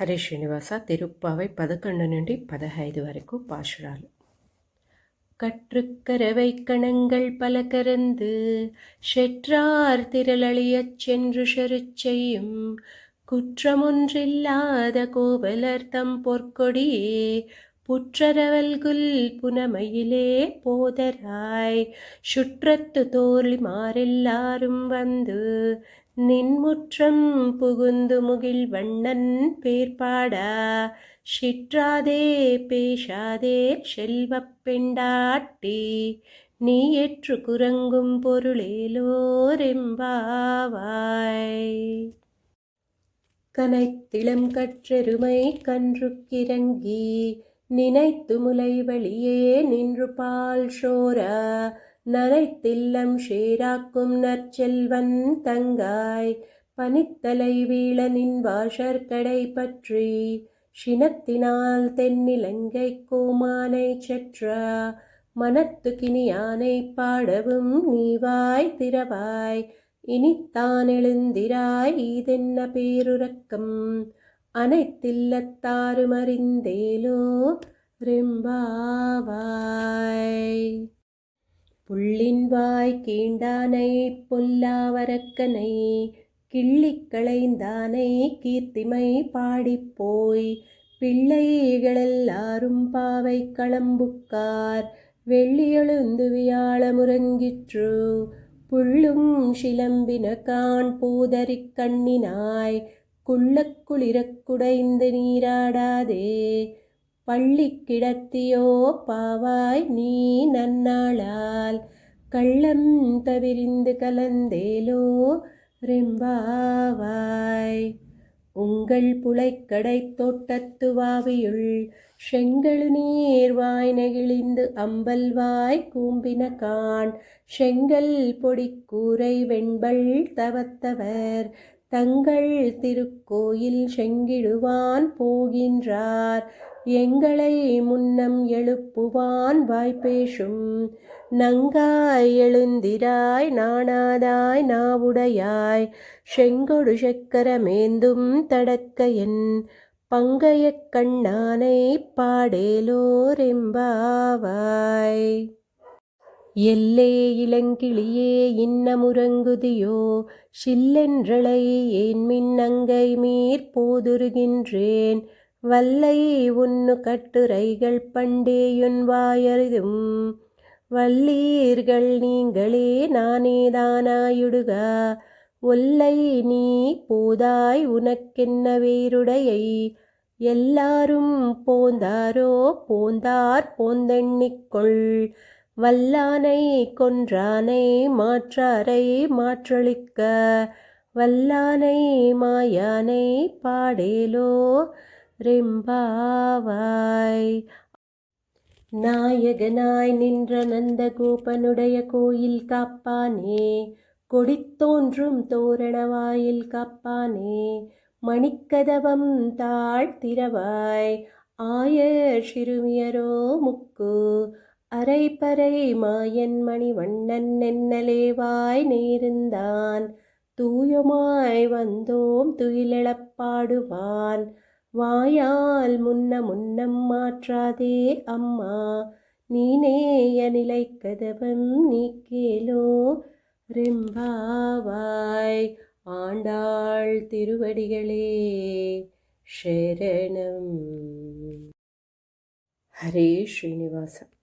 హరే శ్రీనివాస తిరుప్పావై 11 నుండి 15 వరకు పాశురాలు. கற்றுக்கரவை கணங்கள் பல கரந்து செற்றார் திரளழியச் சென்று செருச்செய்யும் குற்றமொன்றில்லாத கோவலர்தம் பொற்கொடியே புற்றரவல்குல் புனமையிலே போதராய் சுற்றத்து தோழிமாரெல்லாரும் வந்து நின்முற்றம் புகுந்து முகில் வண்ணன் பேர்பாடா சிற்றாதே பேசாதே செல்வப் பெண்டாட்டி நீ ஏற்று குரங்கும் பொருளேலோரெம்பாவாய். கனைத்திளம் கற்றெருமை கன்றுக்கிறங்கி நினைத்து முலை வழியே நின்று பால் சோரா நனைத்தில்லம் ஷேராக்கும் நற்செல்வன் தங்காய் பனித்தலை வீழனின் வாசற்கடை பற்றி சினத்தினால் தென்னிலங்கை கோமானை சற்ற மனத்து கினியானை பாடவும் நீவாய் திறவாய் இனித்தான் எழுந்திராய் இதென்ன பேருறக்கம் அனைத்தில்லத்தாரும் அறிந்தேலோ ரெம்பாவாய். புள்ளின் வாய் கீண்டானை பொல்லாவரக்கனை கிள்ளிக் களைந்தானை கீர்த்திமை பாடிப்போய் பிள்ளைகளெல்லாரும் பாவை களம்புக்கார் வெள்ளியெழுந்து வியாழமுறங்கிற்று புள்ளும் சிலம்பின கான் போதறிக் கண்ணினாய் குள்ளக் குளிரக் குடைந்து நீராடாதே பள்ளி கிடத்தியோ பாவாய் நீ நன்னாளால் கள்ளம் தவிரிந்து கலந்தேலோ ரெம்பாவாய். உங்கள் புழைக்கடை தோட்டத்து வாவியுள் செங்கழு நீர் வாய் நெகிழிந்து அம்பல்வாய் கூம்பின கான் செங்கல் பொடிக்கூரை வெண்பல் தவத்தவர் தங்கள் திருக்கோயில் செங்கிடுவான் போகின்றார் எங்களை முன்னம் எழுப்புவான் வாய்ப்பேசும் நங்காய் எழுந்திராய் நாணாதாய் நாவுடையாய் செங்கொடு சக்கரமேந்தும் தடக்கையன் பங்கையக் கண்ணானை பாடேலோரெம்பாவாய். எல்லே இளங்கிளியே இன்னமுறங்குதியோ சில்லென்றளை ஏன்மின் அங்கை மீர் போதுருகின்றேன் வல்லை உன்னு கட்டுரைகள் பண்டேயுன் வாயறிதும் வல்லீர்கள் நீங்களே நானேதானாயுடுக ஒல்லை நீ போதாய் உனக்கென்ன வேருடையை எல்லாரும் போந்தாரோ போந்தார் போந்தெண்ணிக்கொள் வல்லானை கொன்றானை மாற்றாரை மாற்றளிக்க வல்லானை மாயானை பாடேலோ ரெம்பாவாய். நாயகனாய் நின்ற நந்த கோபனுடைய கோயில் காப்பானே கொடித்தோன்றும் தோரணவாயில் காப்பானே மணிக்கதவம் தாழ்த்திரவாய் ஆயர் சிறுமியரோ முக்கு அரைப்பறை மாயன் மணிவண்ணன் நென்னலேவாய் நேர்ந்தான் தூயமாய் வந்தோம் துயிலெழப்பாடுவான் வாயால் முன்னம் மாற்றாதே அம்மா நீனேய நிலை கதவம் நீக்கேலோ ரெம்பாவாய். ஆண்டாள் திருவடிகளே சரணம். ஹரே ஸ்ரீனிவாச.